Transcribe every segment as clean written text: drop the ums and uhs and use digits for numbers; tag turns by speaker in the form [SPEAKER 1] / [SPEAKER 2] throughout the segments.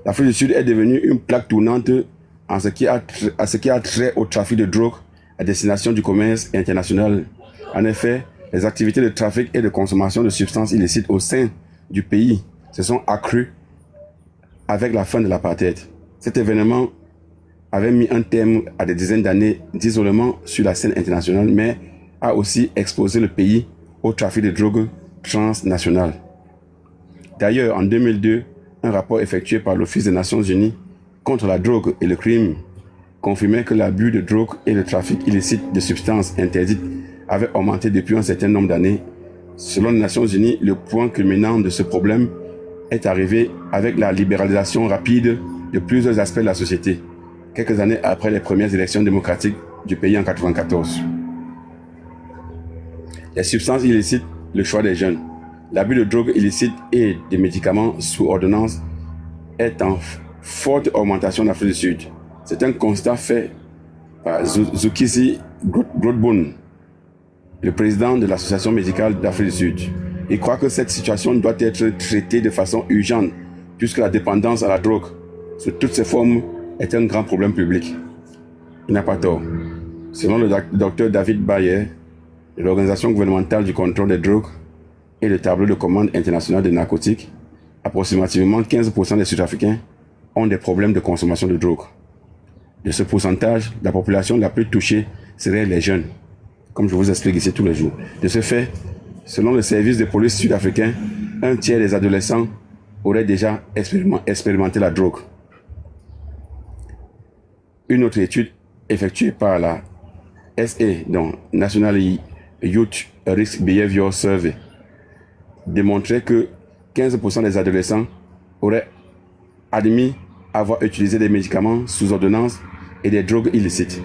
[SPEAKER 1] l'Afrique du Sud est devenue une plaque tournante en ce qui a trait au trafic de drogue à destination du commerce international. En effet, les activités de trafic et de consommation de substances illicites au sein du pays se sont accrues avec la fin de l'apartheid. Cet événement avait mis un terme à des dizaines d'années d'isolement sur la scène internationale, mais a aussi exposé le pays au trafic de drogue transnational. D'ailleurs, en 2002, un rapport effectué par l'Office des Nations Unies contre la drogue et le crime confirmait que l'abus de drogue et le trafic illicite de substances interdites avaient augmenté depuis un certain nombre d'années. Selon les Nations Unies, le point culminant de ce problème est arrivé avec la libéralisation rapide de plusieurs aspects de la société, quelques années après les premières élections démocratiques du pays en 1994. Les substances illicites, le choix des jeunes. L'abus de drogue illicite et de médicaments sous ordonnance est en forte augmentation en Afrique du Sud. C'est un constat fait par Zukisi Grootboom, le président de l'Association médicale d'Afrique du Sud. Il croit que cette situation doit être traitée de façon urgente, puisque la dépendance à la drogue, sous toutes ses formes, est un grand problème public. Il n'a pas tort. Selon le docteur David Bayer, de l'Organisation gouvernementale du contrôle des drogues et le tableau de commande international des narcotiques, approximativement 15% des Sud-Africains ont des problèmes de consommation de drogue. De ce pourcentage, la population la plus touchée serait les jeunes, comme je vous explique ici tous les jours. De ce fait, selon le service de police sud-africain, un tiers des adolescents auraient déjà expérimenté la drogue. Une autre étude effectuée par la SA, donc National Youth Risk Behavior Survey, démontrait que 15% des adolescents auraient admis avoir utilisé des médicaments sous ordonnance et des drogues illicites.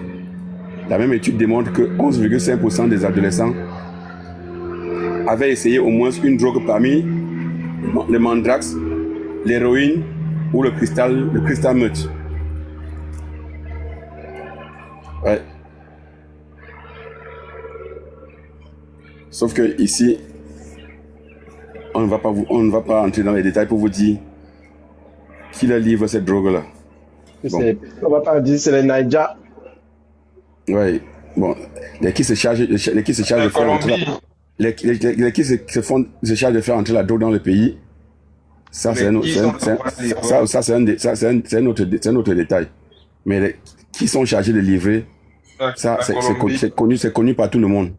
[SPEAKER 1] La même étude démontre que 11,5% des adolescents avaient essayé au moins une drogue parmi le mandrax, l'héroïne ou le cristal meth. Ouais. Sauf que ici, on ne va pas entrer dans les détails pour vous dire qui leur livre cette drogue-là.
[SPEAKER 2] Bon. On va pas dire c'est les Naija.
[SPEAKER 1] Oui. Bon. Les qui se chargent de faire entrer la drogue dans le pays. Ça, c'est un autre détail. Mais qui sont chargés de livrer, ça, c'est connu par tout le monde.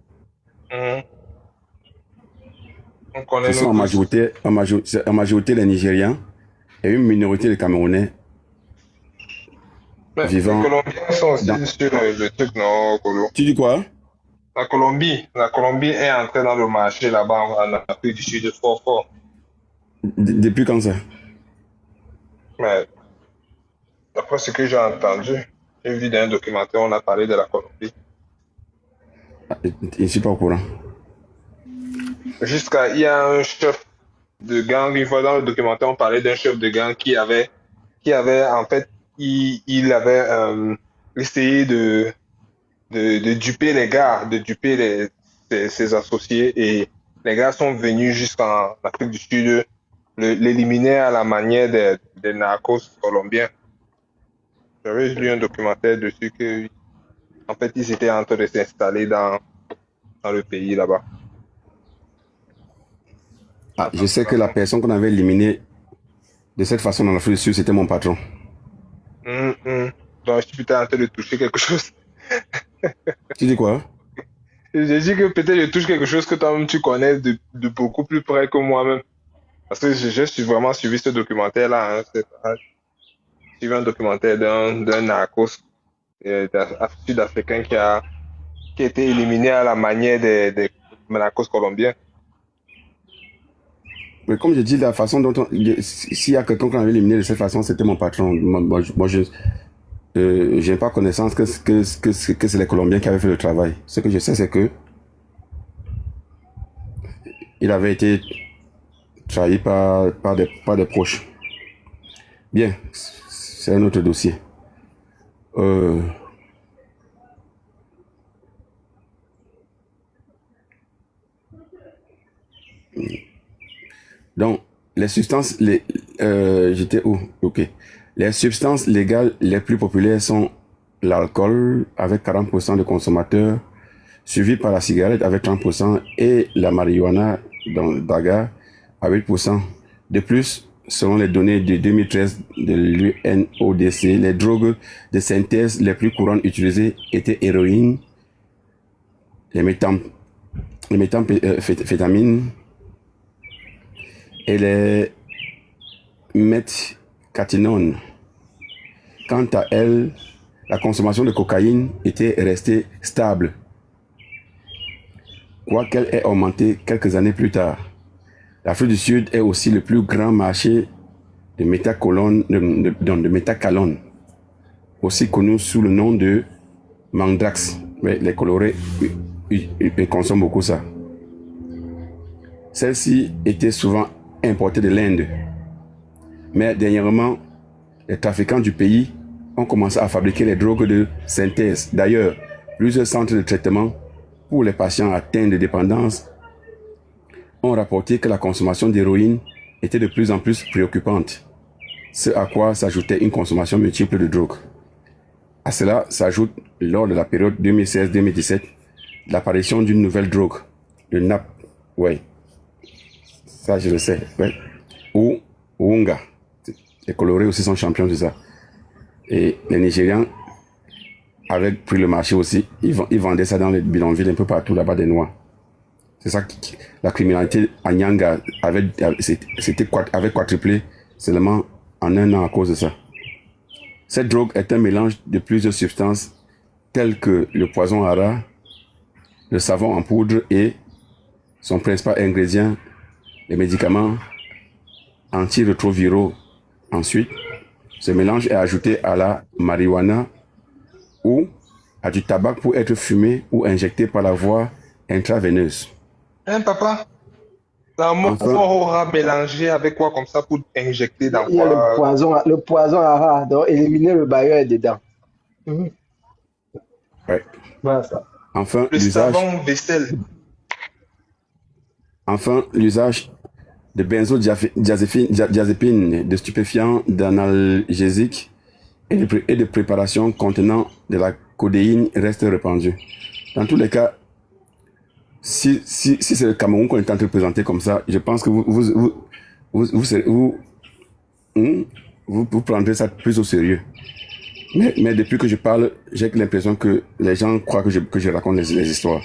[SPEAKER 1] Ce sont en majorité les Nigériens et une minorité de Camerounais vivant.
[SPEAKER 3] Les Colombiens sont aussi sur le truc, non, Colo?
[SPEAKER 1] Tu dis quoi?
[SPEAKER 3] La Colombie est entrée dans le marché là-bas en Afrique du Sud fort.
[SPEAKER 1] Depuis quand ça?
[SPEAKER 3] Mais d'après ce que j'ai entendu, j'ai vu dans un documentaire, on a parlé de la Colombie.
[SPEAKER 1] Je ne suis pas au courant.
[SPEAKER 3] Il y a un chef de gang, une fois dans le documentaire, on parlait d'un chef de gang qui avait en fait, il avait essayé de duper les gars, de duper ses associés, et les gars sont venus jusqu'en Afrique du Sud l'éliminer à la manière des narcos colombiens. J'avais lu un documentaire dessus que, en fait, ils étaient en train de s'installer dans le pays là-bas.
[SPEAKER 1] Je sais que la personne qu'on avait éliminée de cette façon dans l'Afrique du Sud, c'était mon patron.
[SPEAKER 3] Donc, je suis peut-être en train de toucher quelque chose.
[SPEAKER 1] Tu dis quoi?
[SPEAKER 3] J'ai dit que peut-être je touche quelque chose que toi-même tu connais de beaucoup plus près que moi-même. Parce que je suis vraiment suivi ce documentaire-là. J'ai suivi un documentaire d'un narcos sud-africain qui a été éliminé à la manière des narcos colombiens.
[SPEAKER 1] Mais comme je dis, la façon dont s'il y a quelqu'un qu'on avait éliminé de cette façon, c'était mon patron. Moi, je n'ai pas connaissance que c'est les Colombiens qui avaient fait le travail. Ce que je sais, c'est que il avait été trahi par des proches. Bien, c'est un autre dossier. Donc, les substances, j'étais où? Ok. Les substances légales les plus populaires sont l'alcool avec 40% de consommateurs, suivi par la cigarette avec 30% et la marijuana dans le Daga à 8%. De plus, selon les données de 2013 de l'UNODC, les drogues de synthèse les plus courantes utilisées étaient héroïne, les méthamphétamines et les méthcatinones. Quant à elle, la consommation de cocaïne était restée stable, quoiqu'elle ait augmenté quelques années plus tard. L'Afrique du Sud est aussi le plus grand marché de méthacalone, aussi connu sous le nom de mandrax. Mais les colorés, ils consomment beaucoup ça. Celle-ci était souvent importée de l'Inde. Mais dernièrement, les trafiquants du pays ont commencé à fabriquer les drogues de synthèse. D'ailleurs, plusieurs centres de traitement pour les patients atteints de dépendance ont rapporté que la consommation d'héroïne était de plus en plus préoccupante, ce à quoi s'ajoutait une consommation multiple de drogue. À cela s'ajoute, lors de la période 2016-2017, l'apparition d'une nouvelle drogue, le NAP, ouais, ça je le sais, ouais, ou Wunga. Les colorés aussi sont champions de ça. Et les Nigérians avaient pris le marché aussi, ils vendaient ça dans les bidonvilles un peu partout là-bas des Noirs. C'est ça que la criminalité à Nyanga avait quadruplé seulement en un an à cause de ça. Cette drogue est un mélange de plusieurs substances telles que le poison hara, le savon en poudre et son principal ingrédient, les médicaments antirétroviraux. Ensuite, ce mélange est ajouté à la marijuana ou à du tabac pour être fumé ou injecté par la voie intraveineuse.
[SPEAKER 3] Hein, papa? On aura mélangé avec quoi comme ça pour injecter dans quoi?
[SPEAKER 2] Il y a le poison hara, donc éliminer le bailleur dedans.
[SPEAKER 1] Ouais.
[SPEAKER 2] Voilà ça.
[SPEAKER 1] Enfin,
[SPEAKER 3] Le savon vaisselle.
[SPEAKER 1] Enfin, l'usage de benzodiazépines, de stupéfiants, d'analgésiques et de préparations contenant de la codéine reste répandu. Dans tous les cas, si c'est le Cameroun qu'on est en train de présenter comme ça, je pense que vous prendrez ça plus au sérieux. Mais depuis que je parle, j'ai l'impression que les gens croient que je raconte les histoires.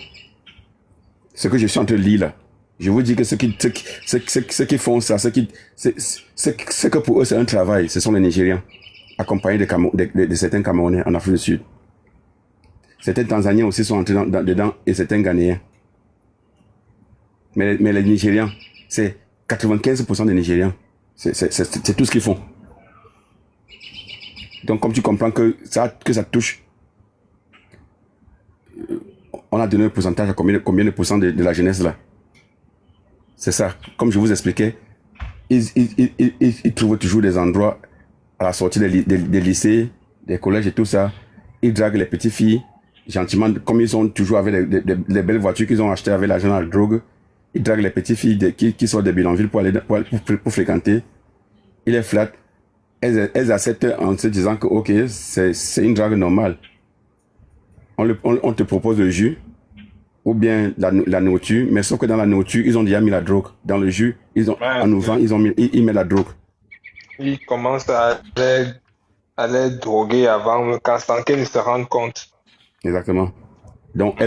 [SPEAKER 1] Ce que je suis en train de lire là, je vous dis que ceux qui font ça, c'est que pour eux c'est un travail, ce sont les Nigérians, accompagnés de certains Camerounais en Afrique du Sud. Certains Tanzaniens aussi sont entrés dedans et certains Ghanéens. Mais les Nigérians, c'est 95% des Nigérians. C'est tout ce qu'ils font. Donc, comme tu comprends que ça touche, on a donné un pourcentage à combien de pourcents de la jeunesse là. C'est ça. Comme je vous expliquais, ils trouvent toujours des endroits à la sortie des lycées, des collèges et tout ça. Ils draguent les petites filles, gentiment, comme ils sont toujours avec les belles voitures qu'ils ont achetées avec l'argent à la drogue. Ils draguent les petites filles qui sortent des bidonvilles pour fréquenter. Ils les flattent. Elles acceptent en se disant que ok, c'est une drague normale. On te propose le jus ou bien la nourriture, mais sauf que dans la nourriture, ils ont déjà mis la drogue. Dans le jus, en ouvrant, ils mettent la drogue.
[SPEAKER 3] Ils commencent à les droguer avant, sans qu'ils ne se rendent compte.
[SPEAKER 1] Exactement. Donc,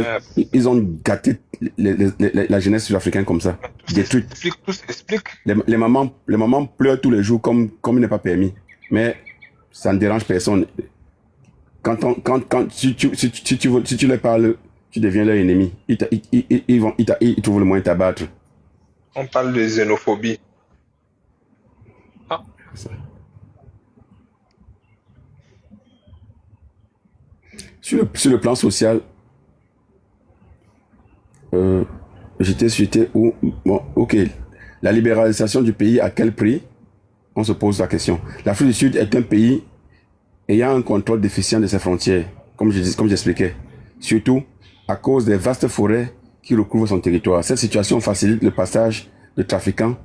[SPEAKER 1] ils ont gâté la jeunesse sud-africaine comme ça. Détruite.
[SPEAKER 3] Tout s'explique.
[SPEAKER 1] Les mamans pleurent tous les jours comme il n'est pas permis. Mais ça ne dérange personne. Si tu leur parles, tu deviens leur ennemi. Ils trouvent le moyen de t'abattre.
[SPEAKER 3] On parle de xénophobie. Ah.
[SPEAKER 1] Sur le plan social, j'étais où? Bon, ok. La libéralisation du pays, à quel prix? On se pose la question. L'Afrique du Sud est un pays ayant un contrôle déficient de ses frontières, comme j'expliquais. Surtout à cause des vastes forêts qui recouvrent son territoire. Cette situation facilite le passage de trafiquants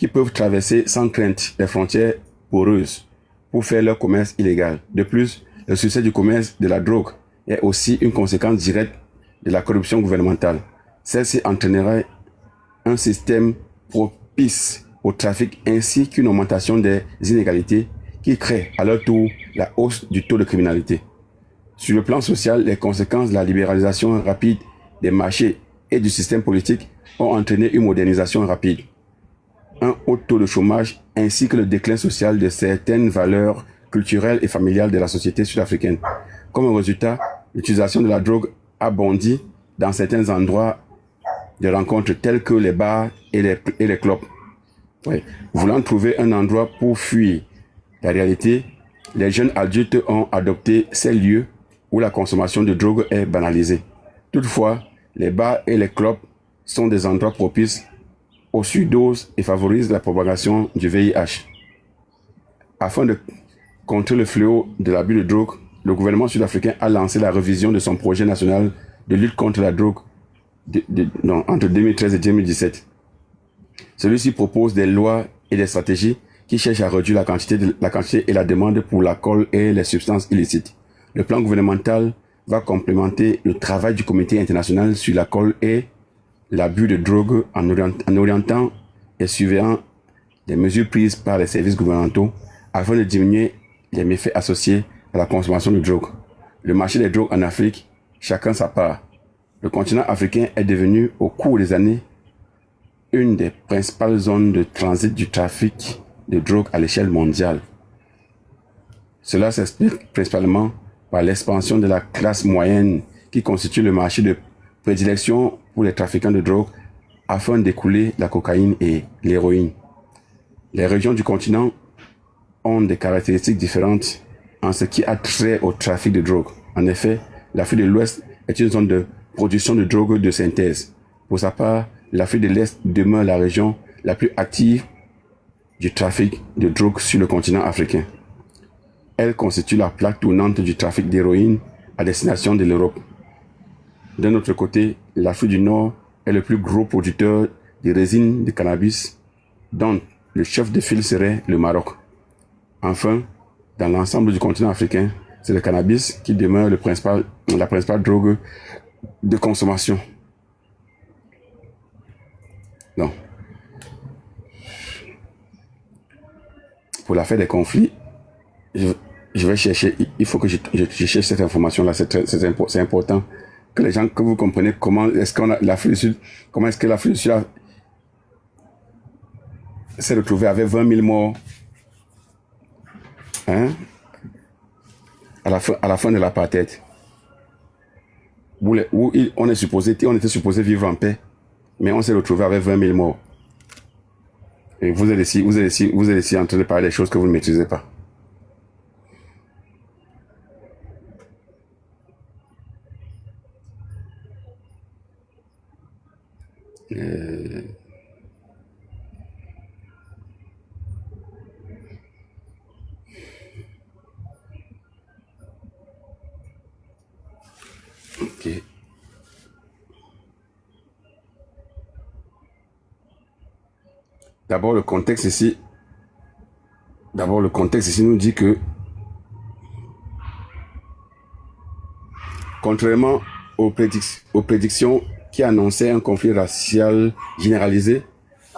[SPEAKER 1] qui peuvent traverser sans crainte les frontières poreuses pour faire leur commerce illégal. De plus, le succès du commerce de la drogue est aussi une conséquence directe de la corruption gouvernementale. Celle-ci entraînerait un système propice au trafic ainsi qu'une augmentation des inégalités qui crée à leur tour la hausse du taux de criminalité. Sur le plan social, les conséquences de la libéralisation rapide des marchés et du système politique ont entraîné une modernisation rapide, un haut taux de chômage ainsi que le déclin social de certaines valeurs culturelles et familiales de la société sud-africaine. Comme résultat, l'utilisation de la drogue a bondi dans certains endroits de rencontres tels que les bars et les clubs. Ouais. Voulant trouver un endroit pour fuir la réalité, les jeunes adultes ont adopté ces lieux où la consommation de drogue est banalisée. Toutefois, les bars et les clubs sont des endroits propices aux surdoses et favorisent la propagation du VIH. Afin de contrer le fléau de l'abus de drogue, le gouvernement sud-africain a lancé la révision de son projet national de lutte contre la drogue entre 2013 et 2017. Celui-ci propose des lois et des stratégies qui cherchent à réduire la quantité et la demande pour l'alcool et les substances illicites. Le plan gouvernemental va complémenter le travail du Comité international sur l'alcool et l'abus de drogue en orientant et surveillant les mesures prises par les services gouvernementaux afin de diminuer les méfaits associés à la consommation de drogue. Le marché des drogues en Afrique, chacun sa part. Le continent africain est devenu, au cours des années, une des principales zones de transit du trafic de drogue à l'échelle mondiale. Cela s'explique principalement par l'expansion de la classe moyenne qui constitue le marché de prédilection pour les trafiquants de drogue afin d'écouler la cocaïne et l'héroïne. Les régions du continent ont des caractéristiques différentes en ce qui a trait au trafic de drogue. En effet, l'Afrique de l'Ouest est une zone de production de drogue de synthèse. Pour sa part, l'Afrique de l'Est demeure la région la plus active du trafic de drogue sur le continent africain. Elle constitue la plaque tournante du trafic d'héroïne à destination de l'Europe. D'un autre côté, l'Afrique du Nord est le plus gros producteur de résine de cannabis, dont le chef de file serait le Maroc. Enfin, dans l'ensemble du continent africain, c'est le cannabis qui demeure la principale drogue de consommation. Non. Pour l'affaire des conflits, je vais chercher, il faut que je cherche cette information-là, c'est important que les gens, que vous compreniez comment est-ce qu'on a l'Afrique du Sud, comment est-ce que l'Afrique du Sud s'est retrouvée avec 20 000 morts, hein, à la fin de l'apartheid, où on était supposé vivre en paix, mais on s'est retrouvé avec 20 000 morts. Et vous êtes ici en train de parler des choses que vous ne maîtrisez pas. Ok. D'abord, le contexte ici nous dit que, contrairement aux prédictions qui annonçaient un conflit racial généralisé,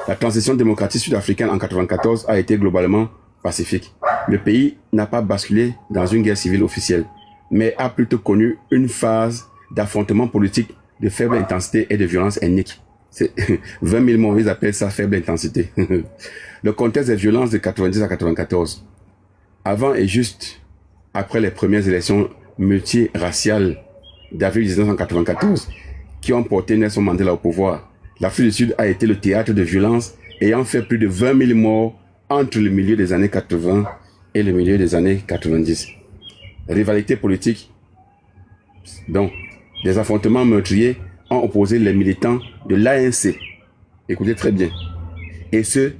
[SPEAKER 1] la transition démocratique sud-africaine en 1994 a été globalement pacifique. Le pays n'a pas basculé dans une guerre civile officielle, mais a plutôt connu une phase d'affrontement politique de faible intensité et de violence ethnique. C'est 20 000 morts, ils appellent ça faible intensité. Le contexte des violences de 90 à 94. Avant et juste après les premières élections multiraciales d'avril 1994, qui ont porté Nelson Mandela au pouvoir, l'Afrique du Sud a été le théâtre de violences ayant fait plus de 20 000 morts entre le milieu des années 80 et le milieu des années 90. Rivalité politique, donc des affrontements meurtriers ont opposé les militants de l'ANC, écoutez très bien, et ceux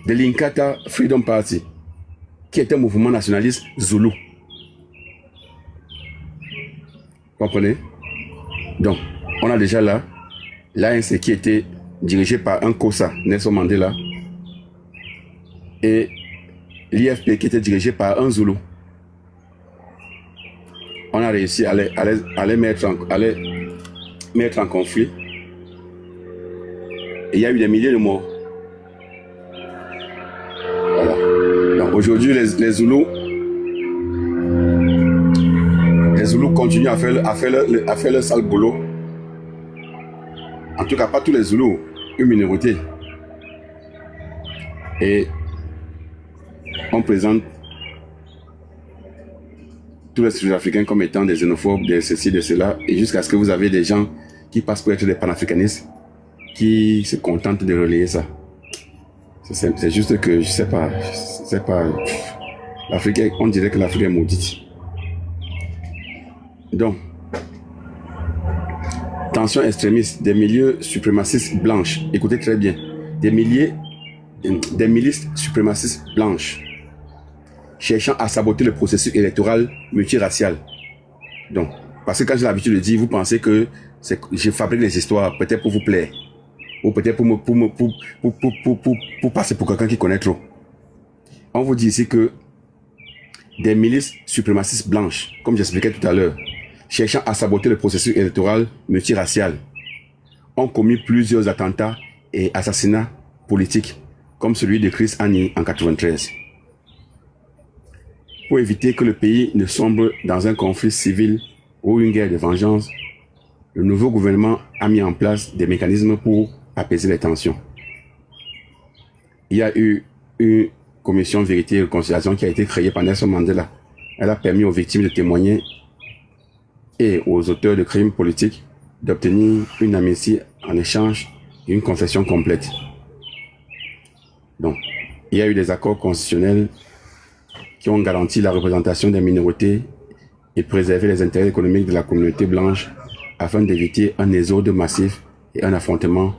[SPEAKER 1] de l'Inkatha Freedom Party, qui est un mouvement nationaliste zoulou. Comprenez? Donc, on a déjà là l'ANC qui était dirigé par un Kosa, Nelson Mandela, et l'IFP qui était dirigé par un Zoulou. On a réussi à les mettre en conflit. Et il y a eu des milliers de morts. Voilà. Donc aujourd'hui, les Zoulous continuent à faire leur sale boulot. En tout cas, pas tous les Zoulous, une minorité. Et on présente tous les Sud-Africains comme étant des xénophobes, de ceci, de cela, et jusqu'à ce que vous avez des gens qui passent pour être des panafricanistes, qui se contentent de relayer ça. C'est juste que, je sais pas, l'Afrique, on dirait que l'Afrique est maudite. Donc, tension extrémiste, des milieux suprémacistes blanches, écoutez très bien, des milices suprémacistes blanches, cherchant à saboter le processus électoral multiracial. Donc, parce que quand j'ai l'habitude de dire, vous pensez que je fabrique des histoires, peut-être pour vous plaire, ou peut-être pour passer pour quelqu'un qui connaît trop. On vous dit ici que des milices suprémacistes blanches, comme j'expliquais tout à l'heure, cherchant à saboter le processus électoral multiracial, ont commis plusieurs attentats et assassinats politiques, comme celui de Chris Hani en 1993. Pour éviter que le pays ne sombre dans un conflit civil ou une guerre de vengeance, le nouveau gouvernement a mis en place des mécanismes pour apaiser les tensions. Il y a eu une commission vérité et réconciliation qui a été créée par Nelson Mandela. Elle a permis aux victimes de témoigner et aux auteurs de crimes politiques d'obtenir une amnistie en échange d'une confession complète. Donc, il y a eu des accords constitutionnels qui ont garanti la représentation des minorités et préservé les intérêts économiques de la communauté blanche afin d'éviter un exode massif et un effondrement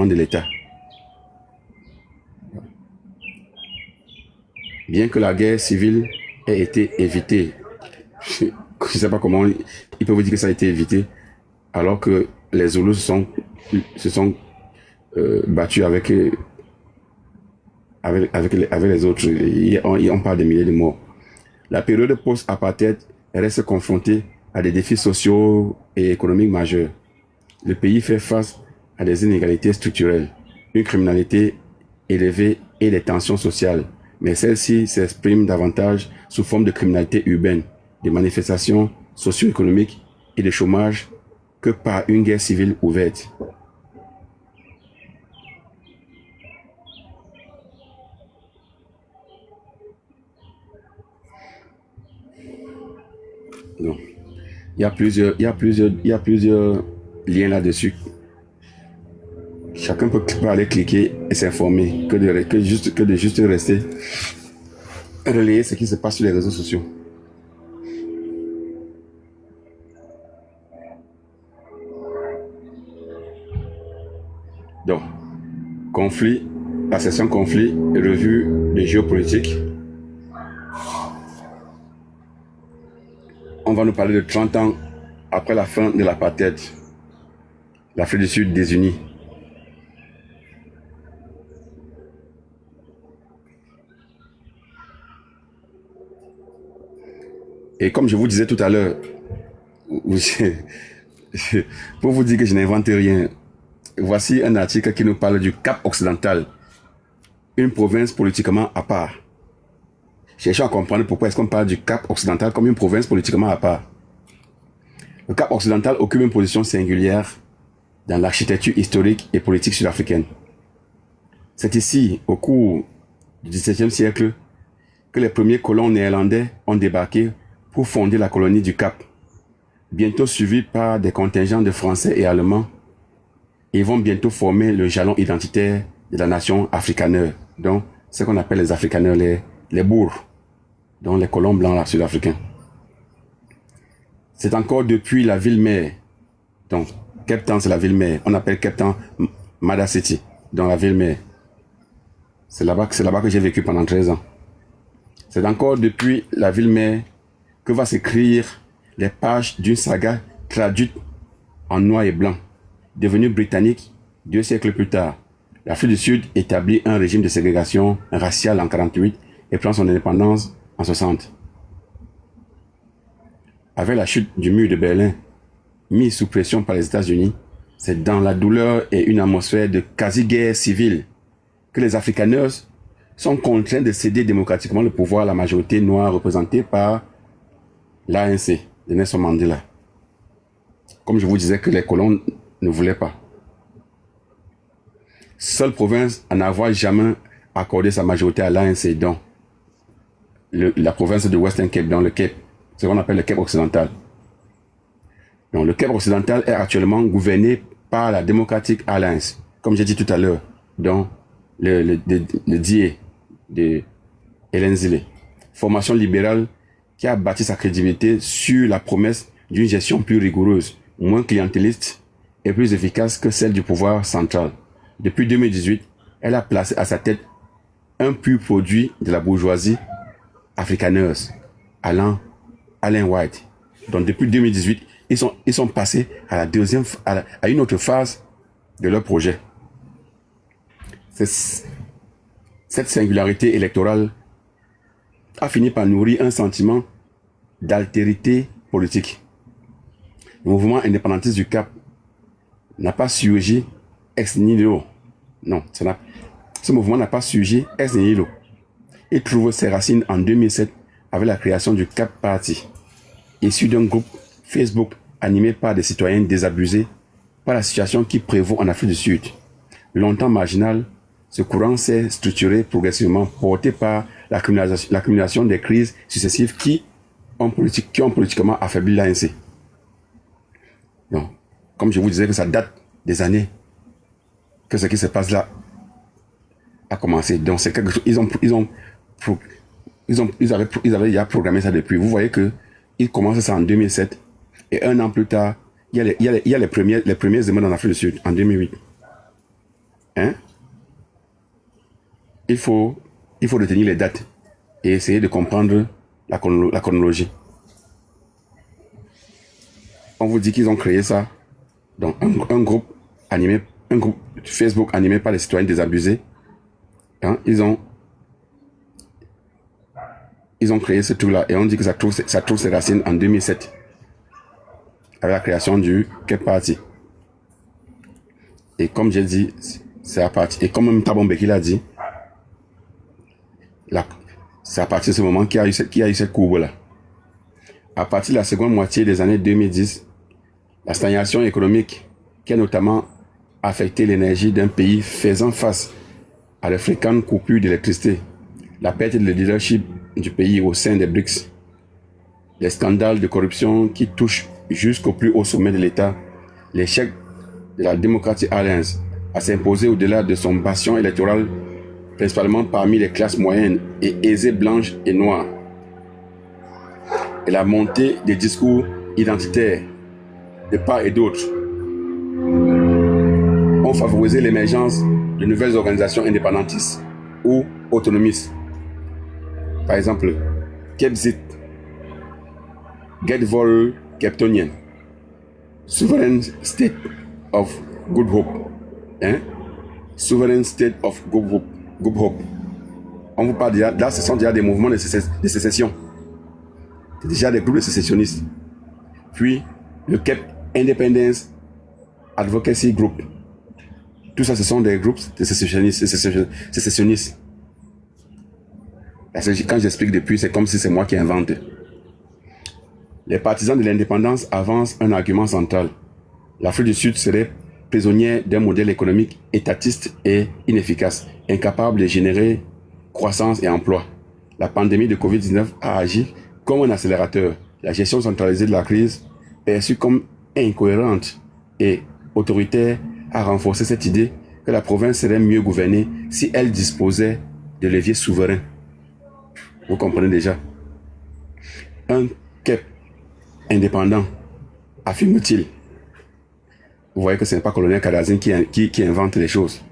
[SPEAKER 1] de l'État. Bien que la guerre civile ait été évitée, je ne sais pas comment ils peuvent vous dire que ça a été évité, alors que les Zoulous se sont battus avec les autres. On parle de milliers de morts. La période post-apartheid reste confrontée à des défis sociaux et économiques majeurs. Le pays fait face à des inégalités structurelles, une criminalité élevée et des tensions sociales, mais celles-ci s'expriment davantage sous forme de criminalité urbaine, de manifestations socio-économiques et de chômage que par une guerre civile ouverte. Non. Il y a plusieurs liens là-dessus. Chacun peut aller cliquer et s'informer que de juste rester relayer ce qui se passe sur les réseaux sociaux. Donc, la session conflit, revue de géopolitique. On va nous parler de 30 ans après la fin de l'apartheid. L'Afrique du Sud désunie. Et comme je vous disais tout à l'heure, pour vous dire que je n'invente rien, voici un article qui nous parle du Cap occidental, une province politiquement à part. Cherchons à comprendre pourquoi est-ce qu'on parle du Cap occidental comme une province politiquement à part. Le Cap occidental occupe une position singulière dans l'architecture historique et politique sud-africaine. C'est ici, au cours du XVIIe siècle, que les premiers colons néerlandais ont débarqué pour fonder la colonie du Cap, bientôt suivis par des contingents de Français et Allemands, et vont bientôt former le jalon identitaire de la nation afrikaners, donc ce qu'on appelle les afrikaners, les boers, donc les colons blancs sud-africains. C'est encore depuis la ville-mère, donc Cape Town c'est la ville-mère, on appelle Cape Town Mada City, dans la ville-mère. C'est là-bas que j'ai vécu pendant 13 ans. C'est encore depuis la ville-mère que va s'écrire les pages d'une saga traduite en noir et blanc, devenue britannique 2 siècles plus tard, l'Afrique du Sud établit un régime de ségrégation raciale en 1948 et prend son indépendance en 1960. Avec la chute du mur de Berlin, mis sous pression par les États-Unis, c'est dans la douleur et une atmosphère de quasi-guerre civile que les Afrikaners sont contraints de céder démocratiquement le pouvoir à la majorité noire représentée par l'ANC de Nelson Mandela. Comme je vous disais que les colons ne voulaient pas. Seule province à n'avoir jamais accordé sa majorité à l'ANC, donc la province de Western Cape, dans le Cape, ce qu'on appelle le Cape occidental. Donc, le Cape occidental est actuellement gouverné par la Democratic Alliance, comme j'ai dit tout à l'heure, dans le DIE de Helen Zille, formation libérale qui a bâti sa crédibilité sur la promesse d'une gestion plus rigoureuse, moins clientéliste et plus efficace que celle du pouvoir central. Depuis 2018, elle a placé à sa tête un pur produit de la bourgeoisie afrikaners, Alain White. Donc depuis 2018, ils sont passés à à une autre phase de leur projet. Cette singularité électorale a fini par nourrir un sentiment d'altérité politique. Le mouvement indépendantiste du Cap n'a pas surgi ex nihilo. Non, ce mouvement n'a pas surgi ex nihilo. Il trouve ses racines en 2007 avec la création du Cap Party, issu d'un groupe Facebook animé par des citoyens désabusés par la situation qui prévaut en Afrique du Sud. Longtemps marginal, ce courant s'est structuré progressivement, porté par l'accumulation des crises successives qui ont politiquement affaibli l'ANC. Donc, comme je vous disais que ça date des années que ce qui se passe là a commencé. Donc c'est quelque chose, ils avaient déjà programmé ça depuis. Vous voyez que ils commencent ça en 2007 et un an plus tard, il y a les premiers émeutes en Afrique du Sud en 2008. Hein? Il faut retenir les dates et essayer de comprendre la chronologie. On vous dit qu'ils ont créé ça, donc un groupe Facebook animé par les citoyens désabusés. Hein? Ils ont créé ce truc-là et on dit que ça trouve ses racines en 2007 avec la création du Cape Party. Et comme j'ai dit, c'est à partir, et comme Thabo Mbeki l'a dit, c'est à partir de ce moment qu'il y a eu cette courbe-là. À partir de la seconde moitié des années 2010, la stagnation économique qui a notamment affecté l'énergie d'un pays faisant face à de fréquentes coupures d'électricité, la perte de leadership du pays au sein des BRICS, les scandales de corruption qui touchent jusqu'au plus haut sommet de l'État, l'échec de la Democratic Alliance à s'imposer au-delà de son bastion électoral, principalement parmi les classes moyennes et aisées blanches et noires, et la montée des discours identitaires de part et d'autre ont favorisé l'émergence de nouvelles organisations indépendantistes ou autonomistes. Par exemple, Kepzit, Get-Vol Keptonian, Sovereign State of Good Hope, hein? Sovereign State of Good Hope. On vous parle déjà, là ce sont déjà des mouvements de sécession. C'est déjà des groupes de sécessionnistes. Puis, le Cape Independence Advocacy Group. Tout ça, ce sont des groupes de sécessionnistes. Parce que quand j'explique depuis, c'est comme si c'est moi qui invente. Les partisans de l'indépendance avancent un argument central. L'Afrique du Sud serait prisonnière d'un modèle économique étatiste et inefficace, incapable de générer croissance et emploi. La pandémie de Covid-19 a agi comme un accélérateur. La gestion centralisée de la crise, perçue comme incohérente et autoritaire, a renforcé cette idée que la province serait mieux gouvernée si elle disposait de leviers souverains. Vous comprenez déjà. Un Cape indépendant, affirme-t-il. Vous voyez que ce n'est pas colonel Kadazin qui invente les choses.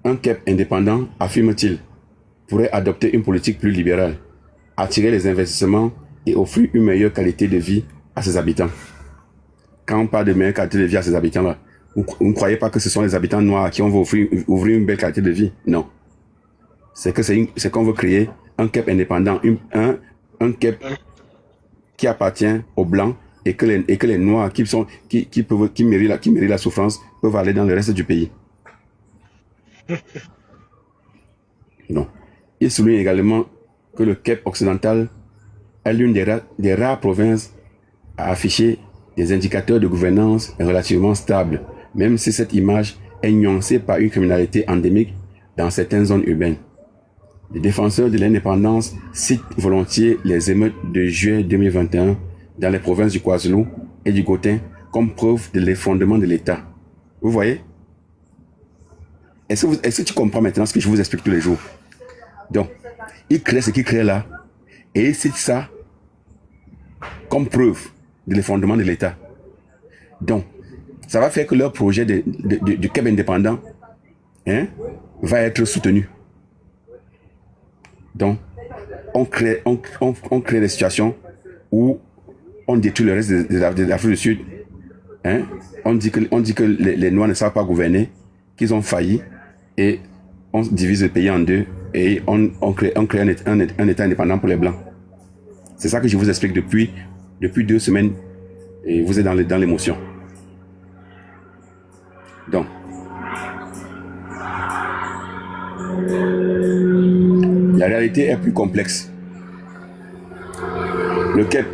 [SPEAKER 1] Un Cape indépendant, affirme-t-il, pourrait adopter une politique plus libérale, attirer les investissements et offrir une meilleure qualité de vie à ses habitants. Quand on parle de meilleure qualité de vie à ses habitants, là, Vous ne croyez pas que ce sont les habitants noirs qui vont ouvrir une belle qualité de vie? Non. C'est qu'on veut créer un Cap indépendant, un Cap qui appartient aux Blancs et que les Noirs qui méritent la souffrance peuvent aller dans le reste du pays. Non. Il souligne également que le Cap occidental est l'une des rares provinces à afficher des indicateurs de gouvernance relativement stables, même si cette image est nuancée par une criminalité endémique dans certaines zones urbaines. Les défenseurs de l'indépendance citent volontiers les émeutes de juillet 2021 dans les provinces du KwaZulu et du Gauteng comme preuve de l'effondrement de l'État. Vous voyez? Est-ce que tu comprends maintenant ce que je vous explique tous les jours? Donc, ils créent ce qu'ils créent là et ils citent ça comme preuve de l'effondrement de l'État. Donc, ça va faire que leur projet du Cap indépendant va être soutenu. Donc, on crée des situations où on détruit le reste de l'Afrique du Sud. On dit que les Noirs ne savent pas gouverner, qu'ils ont failli, et on divise le pays en deux, et on crée un État indépendant pour les Blancs. C'est ça que je vous explique depuis 2 semaines, et vous êtes dans l'émotion. Donc, la réalité est plus complexe. Le Cap,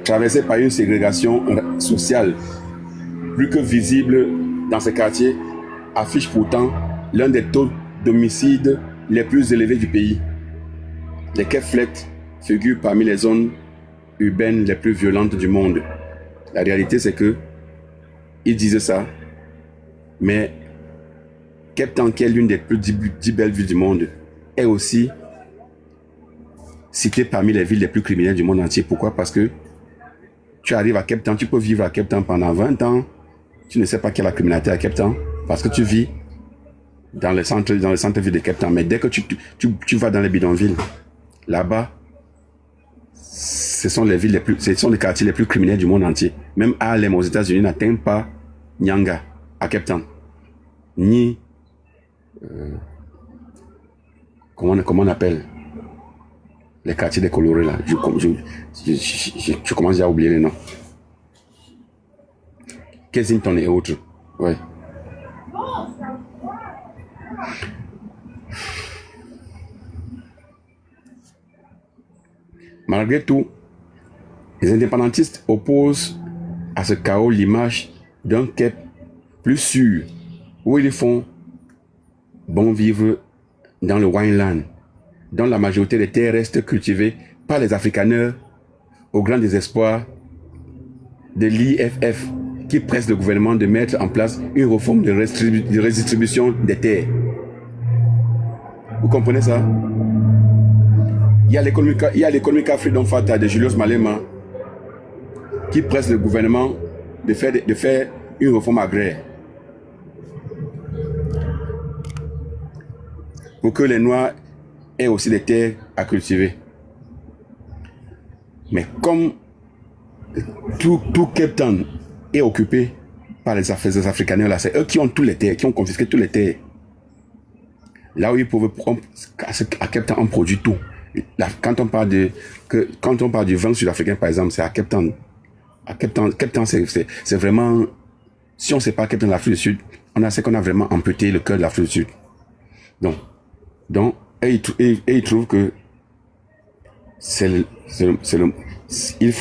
[SPEAKER 1] traversé par une ségrégation sociale plus que visible dans ces quartiers, affiche pourtant l'un des taux d'homicide les plus élevés du pays. Les Cap Flats figurent parmi les zones urbaines les plus violentes du monde. La réalité, c'est que ils disaient ça, mais Cape Town, qui est l'une des plus 10 belles villes du monde, est aussi citée parmi les villes les plus criminelles du monde entier. Pourquoi? Parce que tu arrives à Cape Town, tu peux vivre à Cape Town pendant 20 ans, tu ne sais pas qu'il y a la criminalité à Cape Town, parce que tu vis dans le centre-ville de Cape Town. Mais dès que tu vas dans les bidonvilles, là-bas, ce sont les quartiers les plus criminels du monde entier. Même Harlem aux États-Unis n'atteint pas Nyanga à Cape Town, ni comment on appelle les quartiers des colorés là. Je commence déjà à oublier les noms. Kensington et autres. Ouais. Malgré tout, les indépendantistes opposent à ce chaos l'image d'un Cap plus sûr, où ils font bon vivre dans le Wineland, dont la majorité des terres restent cultivées par les Afrikaners, au grand désespoir de l'IFF, qui presse le gouvernement de mettre en place une réforme de redistribution des terres. Vous comprenez ça? Il y a l'économique Freedom Fata de Julius Malema qui presse le gouvernement de faire une réforme agraire pour que les Noirs aient aussi des terres à cultiver. Mais comme tout Cape Town est occupé par les Afrikaners, là, c'est eux qui ont tous les terres, qui ont confisqué tous les terres. Là où ils pouvaient, à Cape Town, on produit tout. Là, quand on parle du vin sud-africain, par exemple, c'est à Cape Town. À Cape Town, c'est vraiment, si on ne sait pas Cape Town, l'Afrique du Sud, c'est qu'on a vraiment amputé le cœur de l'Afrique du Sud. Donc, ils trouvent que il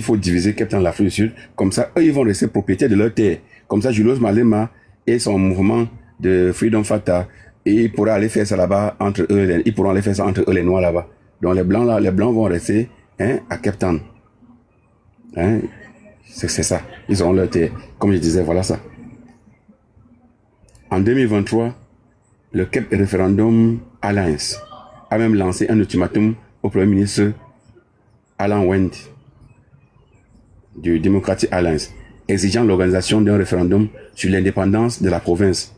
[SPEAKER 1] faut diviser Cape Town, l'Afrique du Sud. Comme ça, eux, ils vont rester propriétaires de leur terre. Comme ça, Julius Malema et son mouvement de Freedom Fata, et ils pourront aller faire ça là-bas entre eux. Ils pourront aller faire ça entre eux, les Noirs là-bas. Donc les Blancs vont rester à Cape Town. C'est ça. Ils auront leur terre. Comme je disais, voilà ça. En 2023, le Cape Referendum Alliance a même lancé un ultimatum au Premier ministre Alan Wend du Democratic Alliance, exigeant l'organisation d'un référendum sur l'indépendance de la province.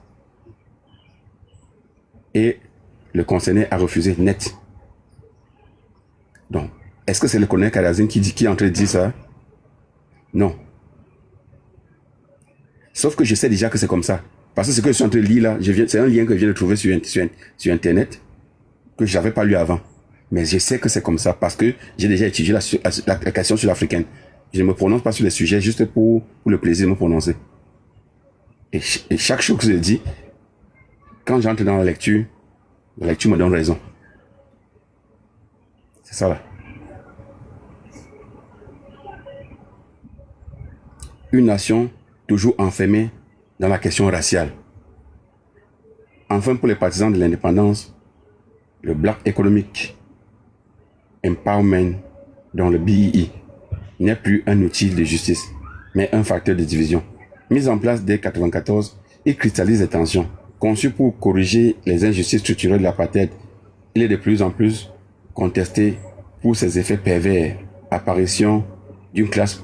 [SPEAKER 1] Et le concerné a refusé net. Donc, est-ce que c'est le colonel Karazin qui est en train de dire ça? Non. Sauf que je sais déjà que c'est comme ça. Parce que ce que je suis en train de lire là, c'est un lien que je viens de trouver sur Internet, que je n'avais pas lu avant. Mais je sais que c'est comme ça parce que j'ai déjà étudié la question sud-africaine. Je ne me prononce pas sur les sujets juste pour le plaisir de me prononcer. Et chaque chose que je dis, quand j'entre dans la lecture me donne raison. C'est ça là. Une nation toujours enfermée dans la question raciale. Enfin, pour les partisans de l'indépendance, le Black Economic Empowerment, dont le BEE, n'est plus un outil de justice, mais un facteur de division. Mis en place dès 1994, il cristallise les tensions. Conçu pour corriger les injustices structurelles de l'apartheid, il est de plus en plus contesté pour ses effets pervers, apparition d'une classe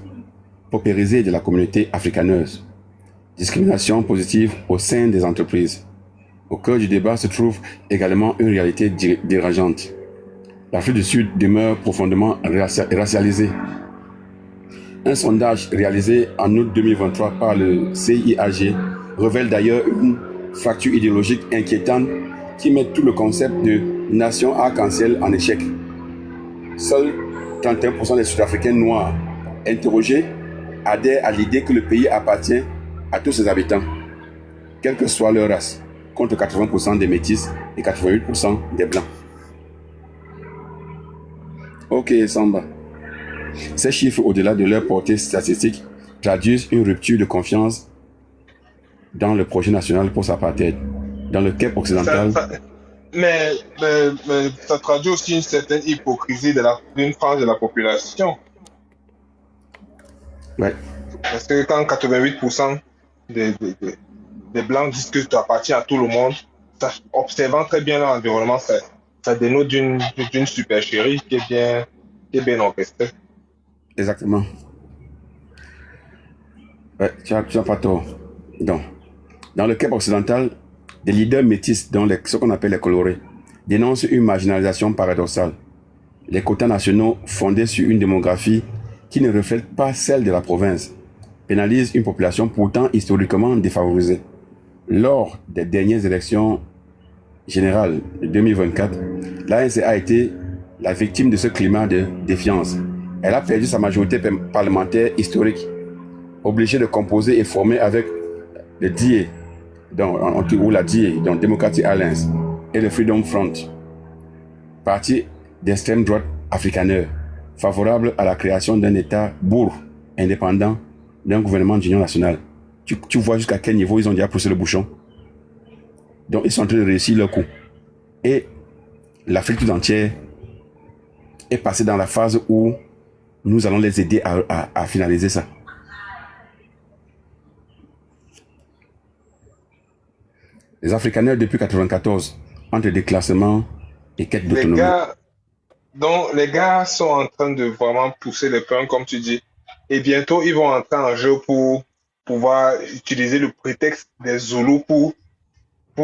[SPEAKER 1] paupérisée de la communauté africaneuse, discrimination positive au sein des entreprises. Au cœur du débat se trouve également une réalité dérangeante. L'Afrique du Sud demeure profondément racialisée. Un sondage réalisé en août 2023 par le CIAG révèle d'ailleurs une fracture idéologique inquiétante qui met tout le concept de nation arc-en-ciel en échec. Seuls 31% des Sud-Africains noirs interrogés adhèrent à l'idée que le pays appartient à tous ses habitants, quelle que soit leur race, contre 80% des métis et 88% des blancs. Ok, Samba. Ces chiffres, au-delà de leur portée statistique, traduisent une rupture de confiance dans le projet national post-apartheid. Dans le Cape occidental...
[SPEAKER 3] Mais ça traduit aussi une certaine hypocrisie d'une frange de la population.
[SPEAKER 1] Ouais.
[SPEAKER 3] Parce que quand 88% des Blancs disent que tu appartiens à tout le monde, observant très bien l'environnement, ça dénote d'une supercherie qui est bien orchestrée.
[SPEAKER 1] Exactement. Ouais, tu n'as pas tort. Donc, dans le Cape occidental, des leaders métis, dont ce qu'on appelle les colorés, dénoncent une marginalisation paradoxale. Les quotas nationaux fondés sur une démographie qui ne reflète pas celle de la province pénalisent une population pourtant historiquement défavorisée. Lors des dernières élections générales de 2024, l'ANC a été la victime de ce climat de défiance. Elle a perdu sa majorité parlementaire historique, obligée de composer et former avec le DA, ou la DA, donc Democratic Alliance, et le Freedom Front, parti d'extrême droite afrikaneur, favorable à la création d'un État bourg indépendant d'un gouvernement d'union nationale. Tu vois jusqu'à quel niveau ils ont déjà poussé le bouchon. Donc ils sont en train de réussir leur coup. Et l'Afrique tout entière est passée dans la phase où nous allons les aider à finaliser ça. Les Afrikaners depuis 1994, entre déclassement et quête d'autonomie.
[SPEAKER 3] Les gars sont en train de vraiment pousser le pain, comme tu dis. Et bientôt, ils vont entrer en jeu pour pouvoir utiliser le prétexte des Zoulous pour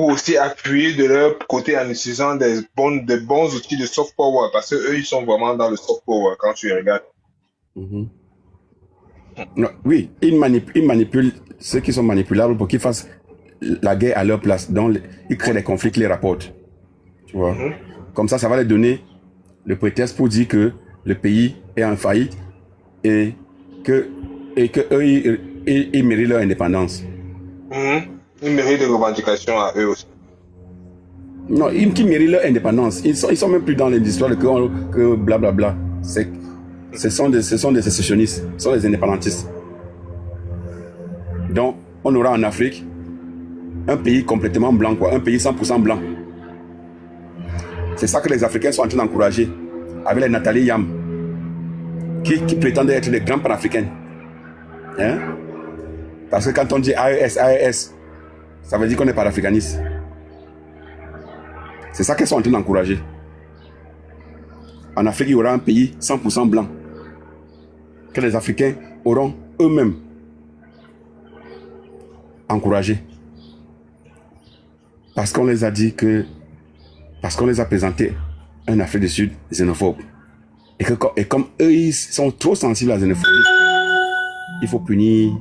[SPEAKER 3] aussi appuyer de leur côté en utilisant des bons outils de soft power. Parce qu'eux, ils sont vraiment dans le soft power quand tu regardes.
[SPEAKER 1] Mm-hmm. Non, oui, ils manipulent ceux qui sont manipulables pour qu'ils fassent la guerre à leur place. Donc, ils créent des conflits qui les rapportent. Tu vois. Mm-hmm. Comme ça va les donner le prétexte pour dire que le pays est en faillite et que eux, ils méritent leur indépendance.
[SPEAKER 3] Mm-hmm. Ils méritent des revendications à eux aussi.
[SPEAKER 1] Non, ils méritent leur indépendance. Ils sont même plus dans les histoires que blablabla. Ce sont des sécessionnistes, ce sont des indépendantistes. Donc, on aura en Afrique un pays complètement blanc, quoi, un pays 100% blanc. C'est ça que les Africains sont en train d'encourager avec les Nathalie Yam qui prétendent être des grands panafricains. Hein? Parce que quand on dit AES, ça veut dire qu'on est panafricaniste. C'est ça qu'elles sont en train d'encourager. En Afrique, il y aura un pays 100% blanc que les Africains auront eux-mêmes encouragé. Parce qu'on les a dit parce qu'on les a présenté un Afrique du Sud xénophobe. Et comme eux, ils sont trop sensibles à la xénophobie, il faut punir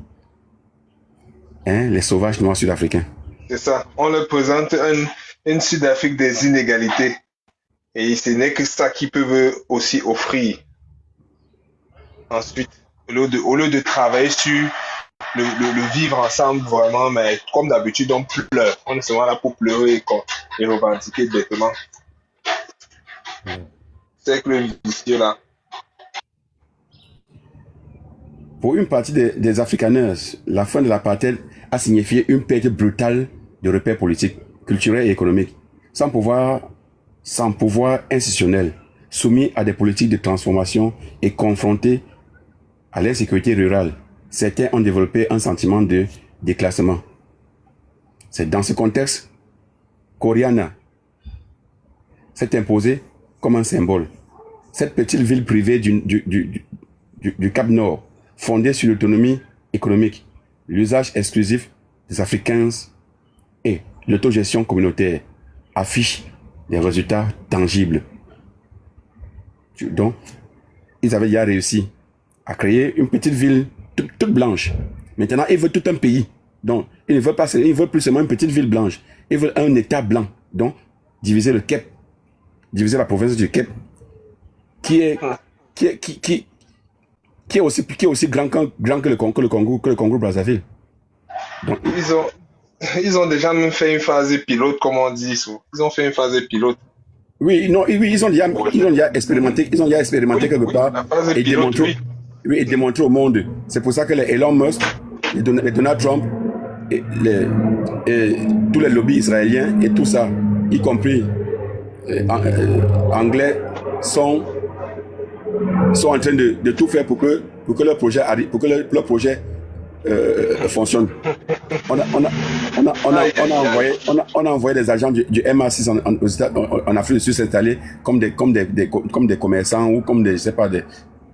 [SPEAKER 1] hein, les sauvages noirs sud-africains.
[SPEAKER 3] C'est ça. On leur présente une Sud-Afrique des inégalités. Et ce n'est que ça qu'ils peuvent aussi offrir. Ensuite, au lieu de travailler sur le vivre ensemble vraiment, mais comme d'habitude, on pleure. On est seulement là pour pleurer et revendiquer bêtement. C'est que le vicieux là.
[SPEAKER 1] Pour une partie des Afrikaners, la fin de l'apartheid a signifié une perte brutale de repères politiques, culturels et économiques, sans pouvoir institutionnel, soumis à des politiques de transformation et confrontés à l'insécurité rurale. Certains ont développé un sentiment de déclassement. C'est dans ce contexte qu'Oriana s'est imposée comme un symbole. Cette petite ville privée du Cap Nord, fondée sur l'autonomie économique, l'usage exclusif des Afrikaans et l'autogestion communautaire, affiche des résultats tangibles. Donc, ils avaient déjà réussi à créer une petite ville toute blanche. Maintenant, ils veulent tout un pays. Donc, ils ne veulent plus seulement une petite ville blanche. Ils veulent un État blanc. Donc, diviser le Cap, diviser la province du Cap, qui est aussi grand que le Congo Brazzaville. Donc,
[SPEAKER 3] ils ont déjà même fait une phase pilote, comme on dit. Ils ont fait une phase pilote.
[SPEAKER 1] Oui, non, oui, ils ont déjà expérimenté quelque part et démontré au monde. C'est pour ça que les Elon Musk, les Donald Trump, et tous les lobbies israéliens et tout ça, y compris anglais, sont en train de tout faire pour que leur projet arrive, pour que leur projet fonctionne. On a envoyé des agents du MA6 en Afrique du Sud s'installer comme des commerçants ou comme des, je sais pas,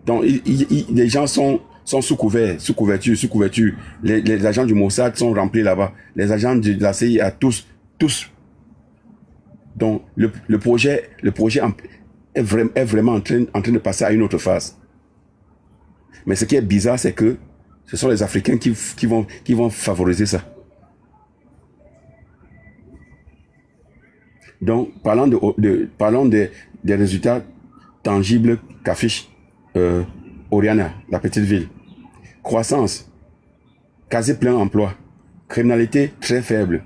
[SPEAKER 1] donc les gens sont sous couverture. Les agents du Mossad sont remplis là-bas. Les agents de la CIA, tous. Donc le projet est vraiment en train de passer à une autre phase. Mais ce qui est bizarre, c'est que ce sont les Africains qui vont favoriser ça. Donc, parlons des résultats tangibles qu'affiche Oriana, la petite ville. Croissance, quasi plein emploi, criminalité très faible,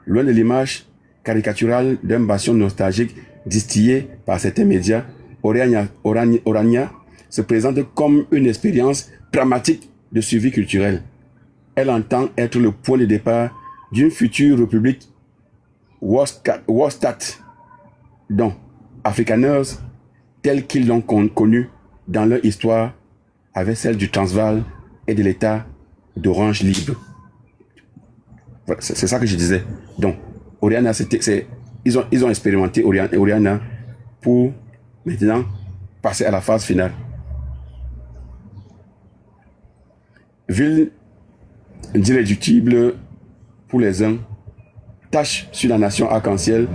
[SPEAKER 1] loin de l'image caricaturale d'un bastion nostalgique distillé par certains médias. Orania se présente comme une expérience dramatique de survie culturelle. Elle entend être le point de départ d'une future république Worstat, dont Afrikaners, tels qu'ils l'ont connue dans leur histoire, avec celle du Transvaal et de l'État d'Orange libre. Voilà, c'est ça que je disais. Donc, Oriana, ils ont expérimenté Oriana pour maintenant passer à la phase finale. Ville d'irréductible pour les uns, tache sur la nation arc-en-ciel,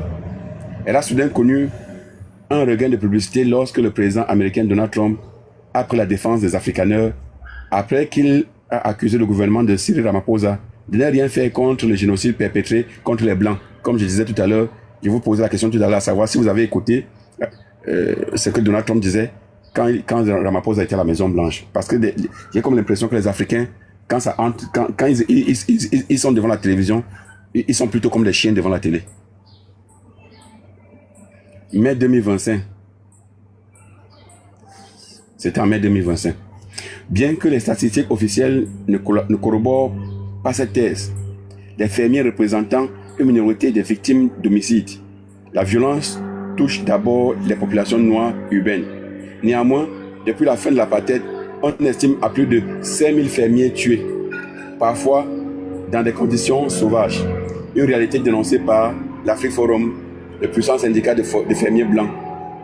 [SPEAKER 1] elle a soudain connu un regain de publicité lorsque le président américain Donald Trump a pris la défense des Afrikaners après qu'il a accusé le gouvernement de Cyril Ramaphosa de ne rien faire contre le génocide perpétré contre les Blancs. Comme je disais tout à l'heure, je vous posais la question tout à l'heure à savoir si vous avez écouté ce que Donald Trump disait quand Ramaphosa était à la Maison Blanche. Parce que j'ai comme l'impression que les Africains, quand ils sont devant la télévision, ils sont plutôt comme des chiens devant la télé. Mai 2025. C'était en mai 2025. Bien que les statistiques officielles ne corroborent pas cette thèse, les fermiers représentant une minorité des victimes d'homicides, la violence touche d'abord les populations noires urbaines. Néanmoins, depuis la fin de l'apartheid, on estime à plus de 5000 fermiers tués, parfois dans des conditions sauvages. Une réalité dénoncée par l'Afrique Forum, le puissant syndicat de fermiers blancs,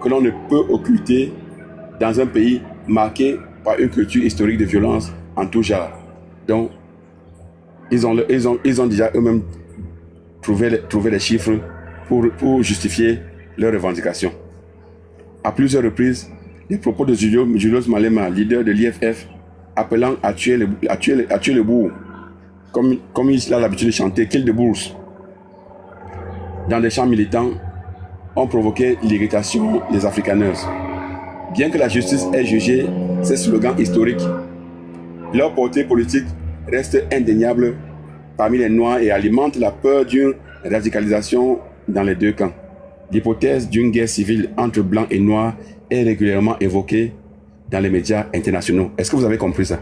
[SPEAKER 1] que l'on ne peut occulter dans un pays marqué par une culture historique de violence en tout genre. Donc, ils ont déjà eux-mêmes trouvé les chiffres pour justifier leurs revendications. À plusieurs reprises, les propos de Julius Malema, leader de l'IFF, appelant à tuer le bourg, comme il a l'habitude de chanter, kill the bulls, dans des champs militants, ont provoqué l'irritation des afrikaners. Bien que la justice ait jugé ces slogans historiques, leur portée politique reste indéniable parmi les Noirs et alimente la peur d'une radicalisation dans les deux camps. L'hypothèse d'une guerre civile entre Blancs et Noirs est régulièrement évoquée dans les médias internationaux. Est-ce que vous avez compris ça?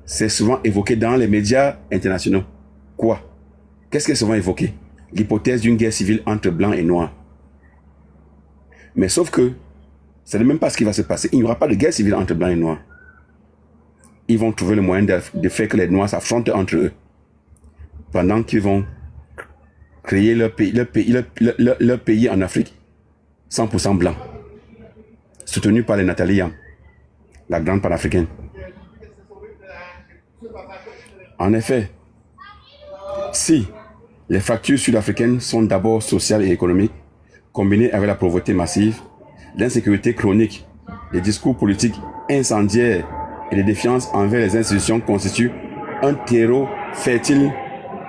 [SPEAKER 1] C'est souvent évoqué dans les médias internationaux. Quoi? Qu'est-ce qui est souvent évoqué? L'hypothèse d'une guerre civile entre Blancs et Noirs. Mais sauf que, ce n'est même pas ce qui va se passer. Il n'y aura pas de guerre civile entre Blancs et Noirs. Ils vont trouver le moyen de faire que les Noirs s'affrontent entre eux. Pendant qu'ils vont créer leur pays en Afrique, 100% blanc. Soutenu par les Nathalie Yam, la grande panafricaine. En effet, si les fractures sud-africaines sont d'abord sociales et économiques, combinées avec la pauvreté massive, l'insécurité chronique, les discours politiques incendiaires et les défiances envers les institutions constituent un terreau fertile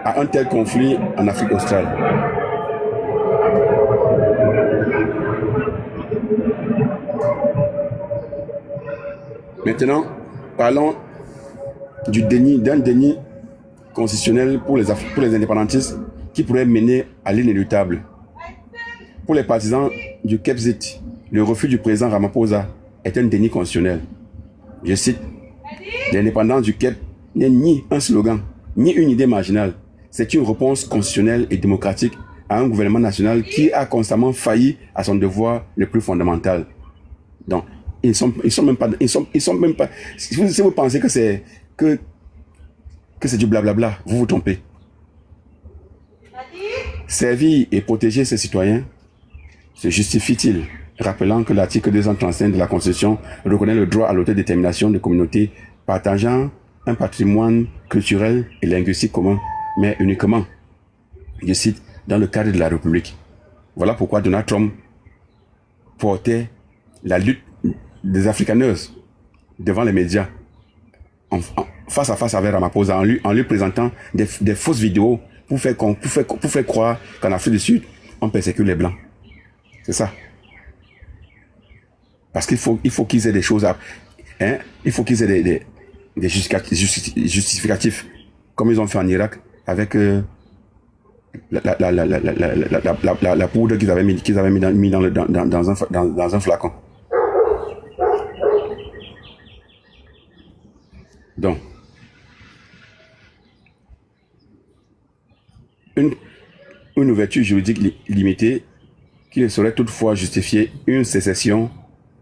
[SPEAKER 1] à un tel conflit en Afrique australe. Maintenant, parlons d'un déni constitutionnel pour les indépendantistes qui pourrait mener à l'inéluctable. Pour les partisans du Kepsit, le refus du président Ramaphosa est un déni constitutionnel. Je cite, l'indépendance du Kep n'est ni un slogan, ni une idée marginale. C'est une réponse constitutionnelle et démocratique à un gouvernement national qui a constamment failli à son devoir le plus fondamental. Donc, ils sont même pas, si vous pensez que c'est du blablabla, vous vous trompez. Servir et protéger ses citoyens se justifie-t-il, rappelant que l'article 235 de la Constitution reconnaît le droit à l'autodétermination des communautés partageant un patrimoine culturel et linguistique commun, mais uniquement, je cite, dans le cadre de la République. Voilà pourquoi Donald Trump portait la lutte des afrikaners devant les médias, face à face avec Ramaphosa, en lui présentant des fausses vidéos pour faire croire qu'en Afrique du Sud, on persécute les Blancs. C'est ça. Parce qu'il faut qu'ils aient des choses il faut qu'ils aient des justificatifs, comme ils ont fait en Irak, avec la poudre qu'ils avaient mis dans un flacon. Donc, une ouverture juridique limitée qui ne saurait toutefois justifier une sécession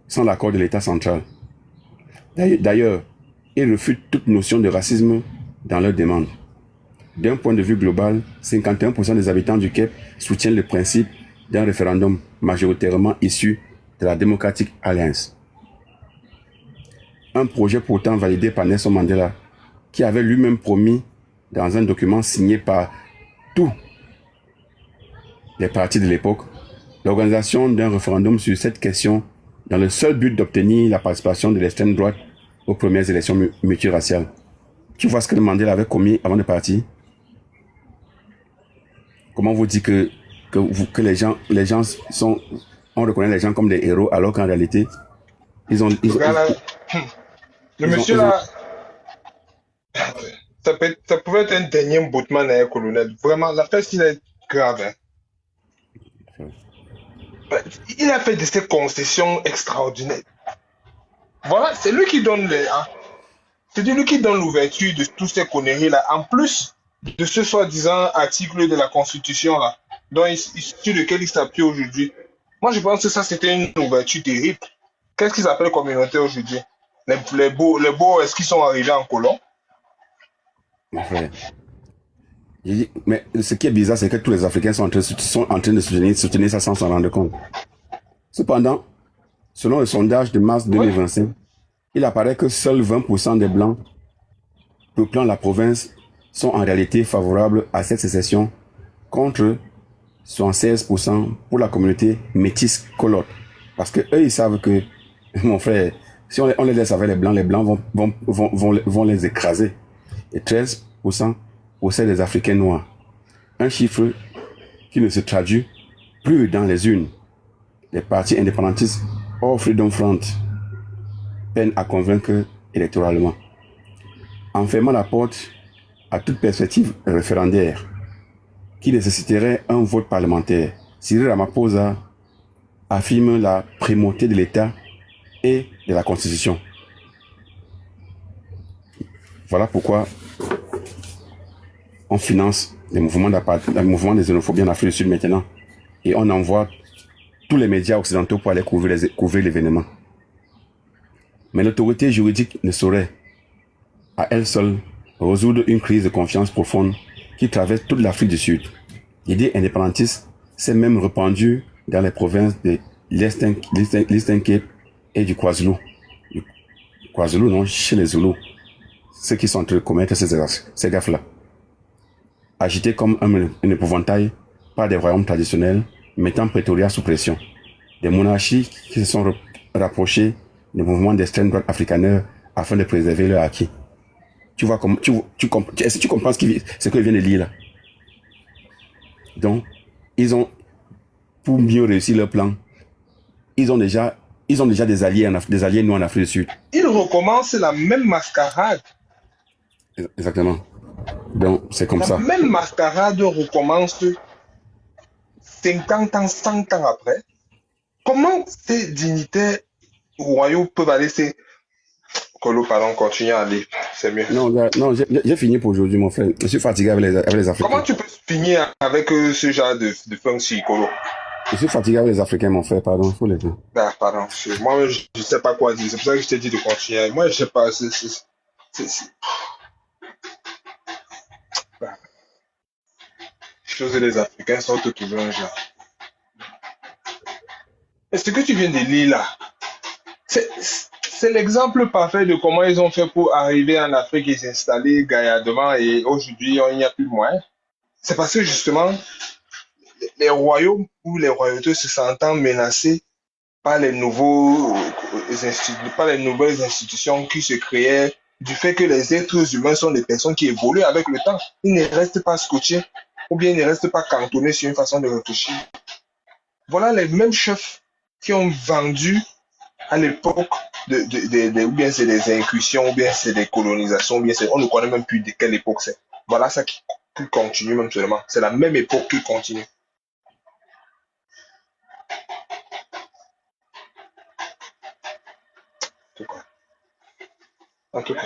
[SPEAKER 1] sans l'accord de l'État central. D'ailleurs, ils refutent toute notion de racisme dans leurs demandes. D'un point de vue global, 51% des habitants du Cap soutiennent le principe d'un référendum majoritairement issu de la Democratic Alliance. Un projet pourtant validé par Nelson Mandela, qui avait lui-même promis dans un document signé par tous les partis de l'époque, l'organisation d'un référendum sur cette question dans le seul but d'obtenir la participation de l'extrême droite aux premières élections multiraciales. Tu vois ce que Mandela avait commis avant de partir? Comment vous dites que les gens on reconnaît les gens comme des héros alors qu'en réalité, le
[SPEAKER 3] monsieur là, ça pouvait être un dernier bottement à un colonel. Vraiment, l'affaire s'il est grave. Hein. Il a fait de ces concessions extraordinaires. Voilà, c'est lui qui donne c'est lui qui donne l'ouverture de tous ces conneries là. En plus de ce soi-disant article de la Constitution là, sur lequel il s'appuie aujourd'hui. Moi, je pense que ça, c'était une ouverture terrible. Qu'est-ce qu'ils appellent communauté aujourd'hui? Les beaux, est-ce qu'ils sont arrivés en colon?
[SPEAKER 1] Enfin, mais ce qui est bizarre, c'est que tous les Africains sont en train de soutenir ça sans s'en rendre compte. Cependant, selon le sondage de mars 2025, il apparaît que seuls 20% des Blancs peuplant la province sont en réalité favorables à cette sécession, contre 76% pour la communauté métisse colotte. Parce que eux, ils savent que, mon frère, si on les laisse avec les Blancs vont les écraser. Et 13 50% possèdent des Africains noirs. Un chiffre qui ne se traduit plus dans les urnes. Les partis indépendantistes hors Freedom Front peinent à convaincre électoralement. En fermant la porte à toute perspective référendaire qui nécessiterait un vote parlementaire, Cyril Ramaphosa affirme la primauté de l'État et de la Constitution. Voilà pourquoi on finance les mouvements de xénophobie en Afrique du Sud maintenant et on envoie tous les médias occidentaux pour aller couvrir l'événement. Mais l'autorité juridique ne saurait, à elle seule, résoudre une crise de confiance profonde qui traverse toute l'Afrique du Sud. L'idée indépendantiste s'est même répandue dans les provinces de l'Eastern Cape et du KwaZulu. KwaZulu, non, chez les Zoulous. Ceux qui sont en train de commettre ces gaffes-là. Agités comme un épouvantail par des royaumes traditionnels, mettant Pretoria sous pression. Des monarchies qui se sont rapprochées des mouvements d'extrême droite africaneurs afin de préserver leur acquis. Tu vois, est-ce que tu comprends ce que vient de lire là? Donc, ils ont, pour mieux réussir leur plan, ils ont déjà des alliés noirs en Afrique du Sud.
[SPEAKER 3] Ils recommencent la même mascarade.
[SPEAKER 1] Exactement. Donc, c'est comme ça.
[SPEAKER 3] La même mascarade recommence 50 ans, 100 ans après. Comment ces dignitaires royaux peuvent aller Kolo, pardon, continue à aller. C'est mieux.
[SPEAKER 1] Non, j'ai fini pour aujourd'hui, mon frère. Je suis fatigué avec les Africains.
[SPEAKER 3] Comment tu peux finir avec ce genre de function, Kolo?
[SPEAKER 1] Je suis fatigué avec les Africains, mon frère, pardon, il faut les dire.
[SPEAKER 3] Ah, pardon, moi, je ne sais pas quoi dire. C'est pour ça que je t'ai dit de continuer. Moi, je ne sais pas. Choses les Africains sont tout blanches là. Et ce que tu viens de lire là, c'est l'exemple parfait de comment ils ont fait pour arriver en Afrique et s'installer gaillardement et aujourd'hui il n'y a plus de moyens. C'est parce que justement, les royaumes ou les royautés se sentant menacés par les nouvelles institutions qui se créaient du fait que les êtres humains sont des personnes qui évoluent avec le temps. Ils ne restent pas scotchés ou bien ils ne restent pas cantonnés sur une façon de réfléchir. Voilà les mêmes chefs qui ont vendu à l'époque ou bien c'est des incursions, ou bien c'est des colonisations, ou bien on ne connaît même plus de quelle époque c'est. Voilà ça qui continue même seulement. C'est la même époque qui continue. En tout cas.